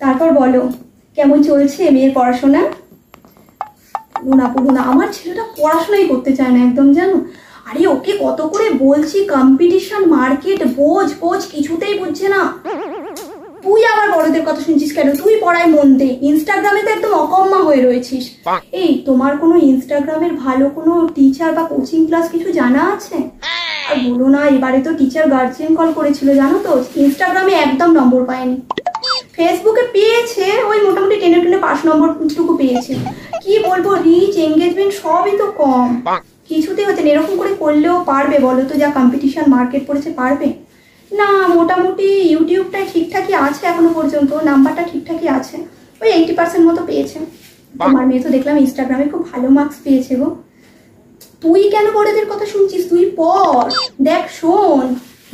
তারপর বলো কেমন চলছে মেয়ের পড়াশোনা? পুরো না আমার ছেলেটা পড়াশোনাই করতে চায় না একদম, জানো। আরে ওকে কত করে বলছি কম্পিটিশন মার্কেট বোঝ বোঝ, কিছুতেই বুঝছে না। তুই আবার বড়দের কথা শুনছিস কেন? তুই পড়ায় মন দে। ইনস্টাগ্রামে তো একদম অকম্মা হয়ে রয়েছিস। এই তোমার কোনো ইনস্টাগ্রামের ভালো কোনো টিচার বা কোচিং ক্লাস কিছু জানা আছে? আর বলো না, এবারে তো টিচার গার্জিয়ান কল করেছিল জানো তো, ইনস্টাগ্রামে একদম নম্বর পায়নি। ফেসবুকে পেয়েছে ওই মোটামুটি 10 পাস নম্বরটুকু পেয়েছে। কি বলবো, রিচ এঙ্গেজমেন্ট সবই তো কম, কিছুতেই হচ্ছে না। এরকম করে করলেও পারবে বলো তো, যা কম্পিটিশন মার্কেট পড়েছে পারবে না? মোটামুটি ইউটিউবটা ঠিকঠাকই আছে এখনো পর্যন্ত, নাম্বারটা ঠিকঠাকই আছে, ওই 80% মতো পেয়েছে। তোমার মেয়ে তো দেখলাম ইনস্টাগ্রামে খুব ভালো মার্কস পেয়েছে গো। তুই কেন বড়দের কথা শুনছিস? তুই পড়, দেখ, শোন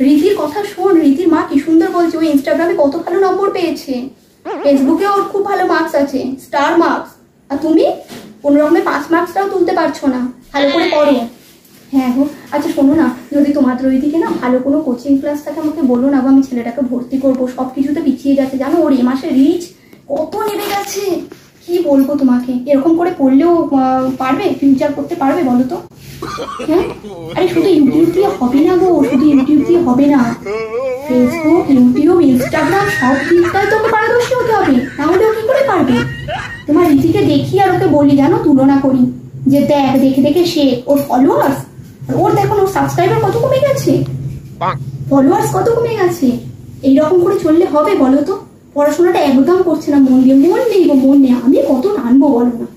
রীতির কথা শোন। রীতির মা কি সুন্দর বলছে, ওই ইনস্টাগ্রামে কত ভালো নম্বর পেয়েছে, ফেসবুকে ওর খুব ভালো মার্কস আছে, স্টার মার্কস। আর তুমি কোনো রকমের 5 মার্কসটাও তুলতে পারছো না। ভালো করে পড়ো। হ্যাঁ গো, আচ্ছা শোনো না, যদি তোমাদের ওইদিকে না ভালো কোনো কোচিং ক্লাস থাকে আমাকে বলো না গো, আমি ছেলেটাকে ভর্তি করবো। সব কিছুতে পিছিয়ে যাচ্ছে জানো, ওর এই মাসে রিচ কত নেমে গেছে। কি বলবো তোমাকে, এরকম করে পড়লেও পারবে, ফিউচার করতে পারবে বলো তো? হ্যাঁ, আরে শুধু ইউটিউব দিয়ে হবে না গো, শুধু ইউটিউব দিয়ে হবে না। ফেসবুক, ইউটিউব, ইনস্টাগ্রাম সব দিকটাই তোকে পারদর্শী হতে হবে, তাহলে ও কি করে পারবে? তোমার রীতিকে দেখি আর ওকে বলি জানো, তুলনা করি যে দেখ, দেখে দেখে সে, ওর ফলোয়ার্স, ওর দেখো ওর সাবস্ক্রাইবার কত কমে গেছে, ফলোয়ার্স কত কমে গেছে। এইরকম করে চললে হবে বলো তো? পড়াশোনাটা একদম করছে না মন দিয়ে, মন নেই গো, মন নেই। আমি কত টানবো বলো না,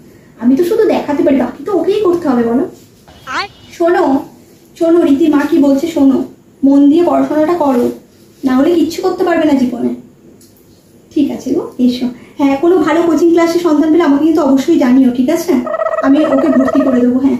আমি তো শুধু দেখাতে পারি, বাকি তো ওকেই করতে হবে বলো। শোনো শোনো, রীতির মা কি বলছে শোনো, মন দিয়ে পড়াশোনাটা করো, না হলে কিচ্ছু করতে পারবে না জীবনে। ঠিক আছে গো, এসো। হ্যাঁ, কোনো ভালো কোচিং ক্লাসের সন্ধান পেলে আমাকে কিন্তু অবশ্যই জানিও, ঠিক আছে? আমি ওকে ভর্তি করে দেবো। হ্যাঁ।